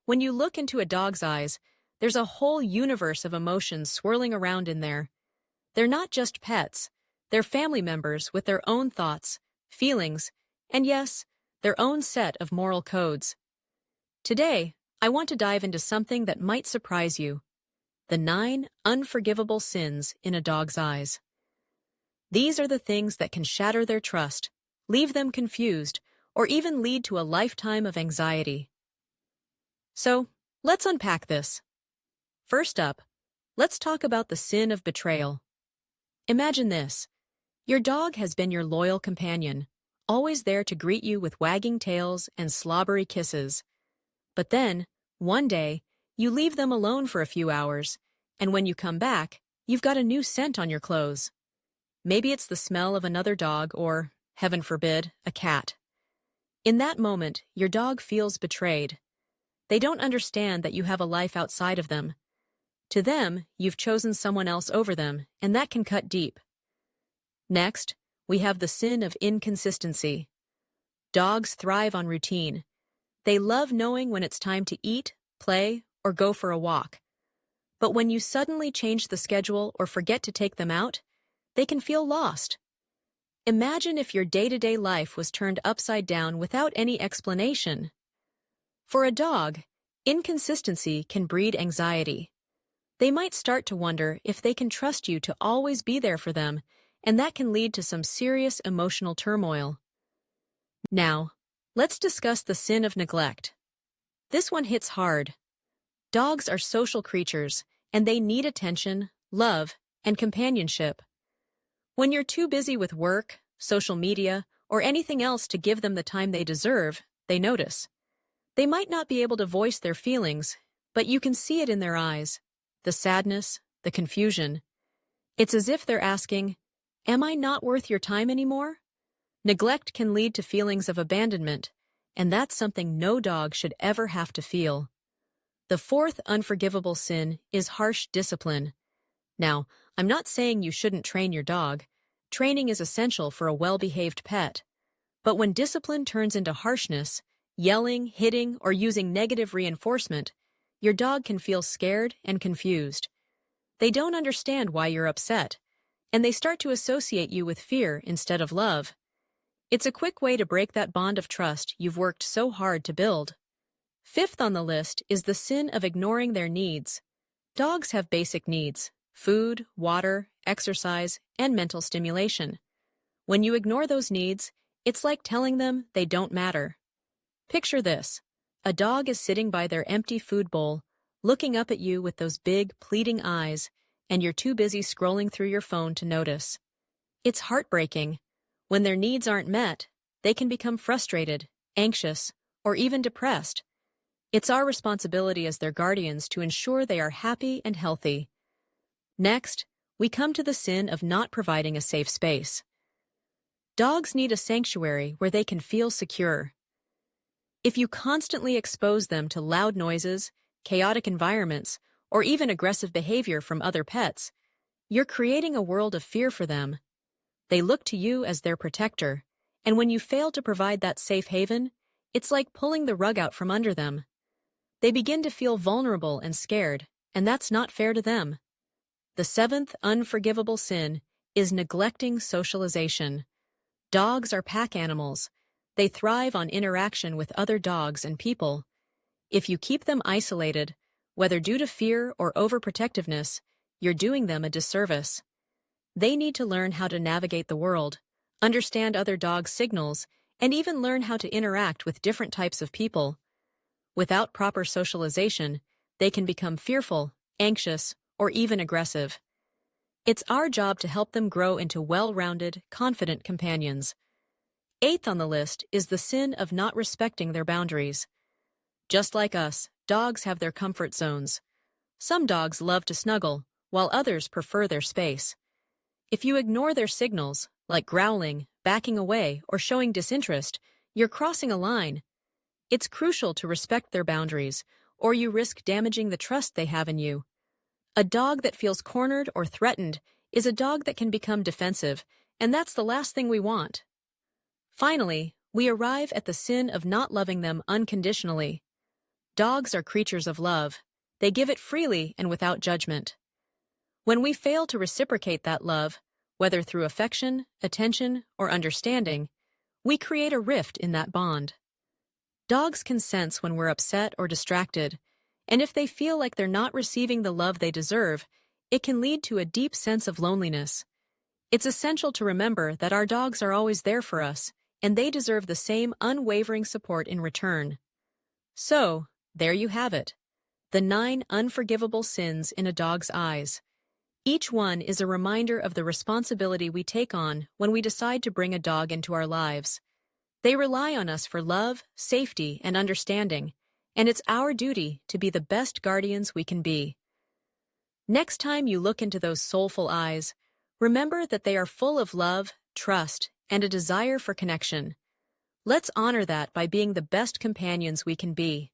When you look into a dog's eyes, there's a whole universe of emotions swirling around in there. They're not just pets, they're family members with their own thoughts, feelings, and yes, their own set of moral codes. Today, I want to dive into something that might surprise you: the 9 unforgivable sins in a dog's eyes. These are the things that can shatter their trust, leave them confused, or even lead to a lifetime of anxiety. So, let's unpack this. First up, let's talk about the sin of betrayal. Imagine this. Your dog has been your loyal companion, always there to greet you with wagging tails and slobbery kisses. But then, one day, you leave them alone for a few hours, and when you come back, you've got a new scent on your clothes. Maybe it's the smell of another dog or, heaven forbid, a cat. In that moment, your dog feels betrayed. They don't understand that you have a life outside of them. To them, you've chosen someone else over them, and that can cut deep. Next, we have the sin of inconsistency. Dogs thrive on routine. They love knowing when it's time to eat, play, or go for a walk. But when you suddenly change the schedule or forget to take them out, they can feel lost. Imagine if your day-to-day life was turned upside down without any explanation. For a dog, inconsistency can breed anxiety. They might start to wonder if they can trust you to always be there for them, and that can lead to some serious emotional turmoil. Now, let's discuss the sin of neglect. This one hits hard. Dogs are social creatures, and they need attention, love, and companionship. When you're too busy with work, social media, or anything else to give them the time they deserve, they notice. They might not be able to voice their feelings, but you can see it in their eyes. The sadness, the confusion. It's as if they're asking, "Am I not worth your time anymore?" Neglect can lead to feelings of abandonment, and that's something no dog should ever have to feel. The 4th unforgivable sin is harsh discipline. Now, I'm not saying you shouldn't train your dog. Training is essential for a well-behaved pet. But when discipline turns into harshness, yelling, hitting, or using negative reinforcement, your dog can feel scared and confused. They don't understand why you're upset, and they start to associate you with fear instead of love. It's a quick way to break that bond of trust you've worked so hard to build. 5th on the list is the sin of ignoring their needs. Dogs have basic needs: food, water, exercise, and mental stimulation. When you ignore those needs, it's like telling them they don't matter. Picture this. A dog is sitting by their empty food bowl, looking up at you with those big, pleading eyes, and you're too busy scrolling through your phone to notice. It's heartbreaking. When their needs aren't met, they can become frustrated, anxious, or even depressed. It's our responsibility as their guardians to ensure they are happy and healthy. Next, we come to the sin of not providing a safe space. Dogs need a sanctuary where they can feel secure. If you constantly expose them to loud noises, chaotic environments, or even aggressive behavior from other pets, you're creating a world of fear for them. They look to you as their protector, and when you fail to provide that safe haven, it's like pulling the rug out from under them. They begin to feel vulnerable and scared, and that's not fair to them. The 7th unforgivable sin is neglecting socialization. Dogs are pack animals. They thrive on interaction with other dogs and people. If you keep them isolated, whether due to fear or overprotectiveness, you're doing them a disservice. They need to learn how to navigate the world, understand other dogs' signals, and even learn how to interact with different types of people. Without proper socialization, they can become fearful, anxious, or even aggressive. It's our job to help them grow into well-rounded, confident companions. 8th on the list is the sin of not respecting their boundaries. Just like us, dogs have their comfort zones. Some dogs love to snuggle, while others prefer their space. If you ignore their signals, like growling, backing away, or showing disinterest, you're crossing a line. It's crucial to respect their boundaries, or you risk damaging the trust they have in you. A dog that feels cornered or threatened is a dog that can become defensive, and that's the last thing we want. Finally, we arrive at the sin of not loving them unconditionally. Dogs are creatures of love. They give it freely and without judgment. When we fail to reciprocate that love, whether through affection, attention, or understanding, we create a rift in that bond. Dogs can sense when we're upset or distracted, and if they feel like they're not receiving the love they deserve, it can lead to a deep sense of loneliness. It's essential to remember that our dogs are always there for us, and they deserve the same unwavering support in return. So, there you have it. The 9 unforgivable sins in a dog's eyes. Each one is a reminder of the responsibility we take on when we decide to bring a dog into our lives. They rely on us for love, safety, and understanding, and it's our duty to be the best guardians we can be. Next time you look into those soulful eyes, remember that they are full of love, trust, and a desire for connection. Let's honor that by being the best companions we can be.